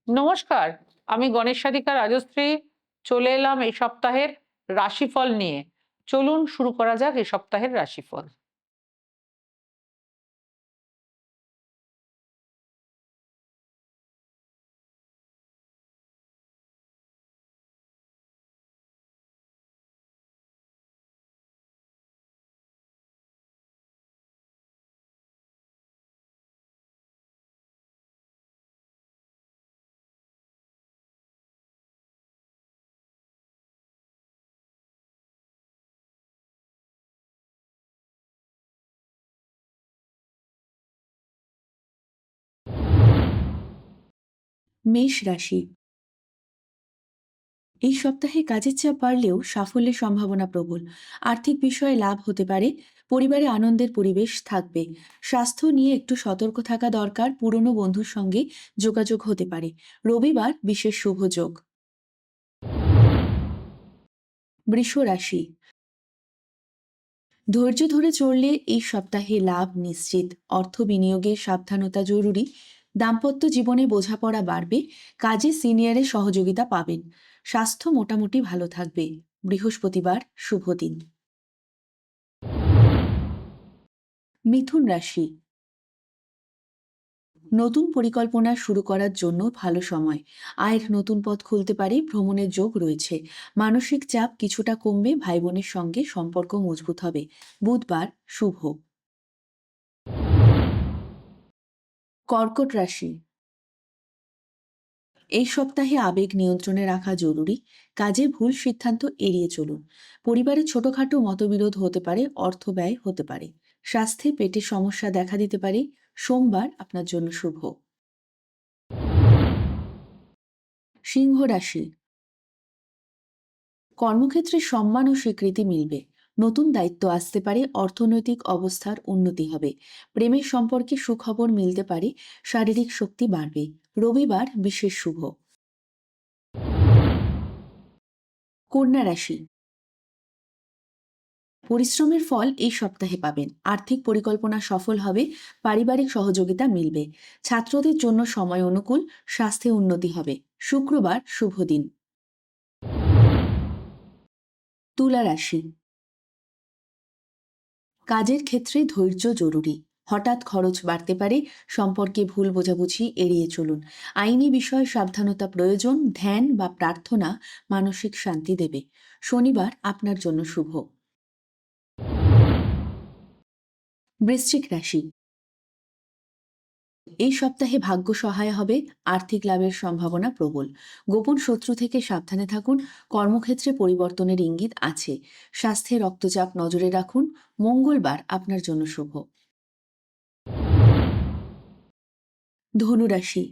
নমস্কার, আমি গণেশ সাধিকা রাজশ্রী চলে এলাম এই সপ্তাহের রাশিফল নিয়ে। চলুন শুরু করা যাক এই সপ্তাহের রাশিফল। মেষ রাশি। এই সপ্তাহে কাজের চাপ বাড়লেও সাফল্যের সম্ভাবনা প্রবল। আর্থিক বিষয়ে লাভ হতে পারে। পরিবারে আনন্দের পরিবেশ থাকবে। স্বাস্থ্য নিয়ে একটু সতর্ক থাকা দরকার। পুরনো বন্ধুর সঙ্গে যোগাযোগ হতে পারে। রবিবার বিশেষ শুভ যোগ। বৃষ রাশি। ধৈর্য ধরে চললে এই সপ্তাহে লাভ নিশ্চিত। অর্থ বিনিয়োগে সাবধানতা জরুরি। দাম্পত্য জীবনে বোঝাপড়া বাড়বে। কাজে সিনিয়রের সহযোগিতা পাবেন। স্বাস্থ্য মোটামুটি ভালো থাকবে। বৃহস্পতিবার শুভ দিন। মিথুন রাশি। নতুন পরিকল্পনা শুরু করার জন্য ভালো সময়। আয়ের নতুন পথ খুলতে পারে। ভ্রমণের যোগ রয়েছে। মানসিক চাপ কিছুটা কমবে। ভাই বোনের সঙ্গে সম্পর্ক মজবুত হবে। বুধবার শুভ। কর্কট রাশি। এই সপ্তাহে আবেগ নিয়ন্ত্রণে রাখা জরুরি। কাজে ভুল সিদ্ধান্ত এড়িয়ে চলুন। পরিবারে ছোটখাটো মতবিরোধ হতে পারে। অর্থ ব্যয় হতে পারে। স্বাস্থ্যে পেটের সমস্যা দেখা দিতে পারে। সোমবার আপনার জন্য শুভ। সিংহ রাশি। কর্মক্ষেত্রে সম্মান ও স্বীকৃতি মিলবে। নতুন দায়িত্ব আসতে পারে। অর্থনৈতিক অবস্থার উন্নতি হবে। প্রেমের সম্পর্কে সুখবর মিলতে পারে। শারীরিক শক্তি বাড়বে। রবিবার বিশেষ শুভ। কন্যা রাশি। পরিশ্রমের ফল এই সপ্তাহে পাবেন। আর্থিক পরিকল্পনা সফল হবে। পারিবারিক সহযোগিতা মিলবে। ছাত্রদের জন্য সময় অনুকূল। স্বাস্থ্যে উন্নতি হবে। শুক্রবার শুভ দিন। তুলা রাশি। কাজের ক্ষেত্রে ধৈর্য জরুরি। হঠাৎ খরচ বাড়তে পারে। সম্পর্কে ভুল বোঝাবুঝি এড়িয়ে চলুন। আইনি বিষয়ে সাবধানতা প্রয়োজন। ধ্যান বা প্রার্থনা মানসিক শান্তি দেবে। শনিবার আপনার জন্য শুভ। বৃশ্চিক রাশি। এই সপ্তাহে ভাগ্য সহায় হবে। আর্থিক লাভের সম্ভাবনা প্রবল। গোপন শত্রু থেকে সাবধানে থাকুন। কর্মক্ষেত্রে পরিবর্তনের ইঙ্গিত আছে। স্বাস্থ্যে রক্তচাপ নজরে রাখুন। মঙ্গলবার আপনার জন্য শুভ। ধনুরাশি।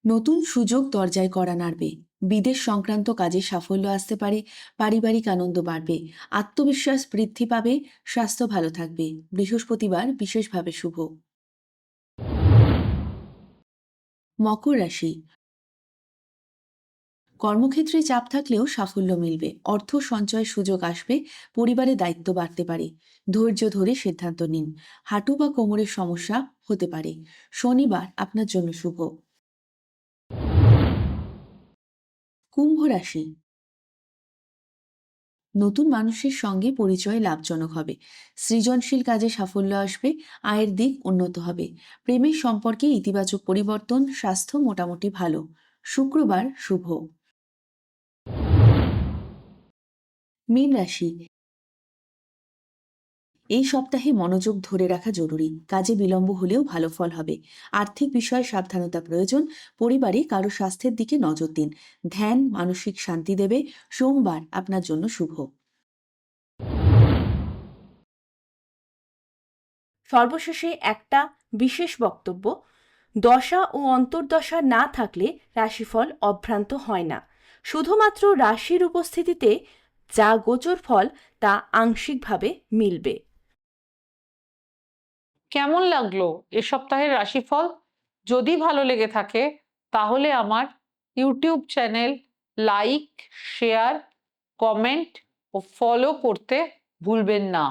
নতুন সুযোগ দরজায় কড়া নাড়বে। বিদেশ সংক্রান্ত কাজে সাফল্য আসতে পারে। পারিবারিক আনন্দ বাড়বে। আত্মবিশ্বাস বৃদ্ধি পাবে। স্বাস্থ্য ভালো থাকবে। বৃহস্পতিবার বিশেষভাবে শুভ। মকর রাশি। কর্মক্ষেত্রে চাপ থাকলেও সাফল্য মিলবে। অর্থ সঞ্চয়ের সুযোগ আসবে। পরিবারে দায়িত্ব বাড়তে পারে। ধৈর্য ধরে সিদ্ধান্ত নিন। হাঁটু বা কোমরের সমস্যা হতে পারে। শনিবার আপনার জন্য শুভ। কুম্ভ রাশি। নতুন মানুষের সঙ্গে পরিচয় লাভজনক হবে। সৃজনশীল কাজে সাফল্য আসবে। আয়ের দিক উন্নত হবে। প্রেমের সম্পর্কে ইতিবাচক পরিবর্তন। স্বাস্থ্য মোটামুটি ভালো। শুক্রবার শুভ। মীন রাশি। এই সপ্তাহে মনোযোগ ধরে রাখা জরুরি। কাজে বিলম্ব হলেও ভালো ফল হবে। আর্থিক বিষয়ে সাবধানতা প্রয়োজন। পরিবারে কারো স্বাস্থ্যের দিকে নজর দিন। ধ্যান মানসিক শান্তি দেবে। সোমবার আপনার জন্য শুভ। সর্বশেষে একটা বিশেষ বক্তব্য: দশা ও অন্তর্দশা না থাকলে রাশিফল অভ্রান্ত হয় না। শুধুমাত্র রাশির উপস্থিতিতে যা গোচর ফল তা আংশিকভাবে মিলবে। কেমন লাগলো এ সপ্তাহের রাশিফল? যদি ভালো লেগে থাকে তাহলে আমার YouTube channel like, share, comment ও ফলো করতে ভুলবেন না।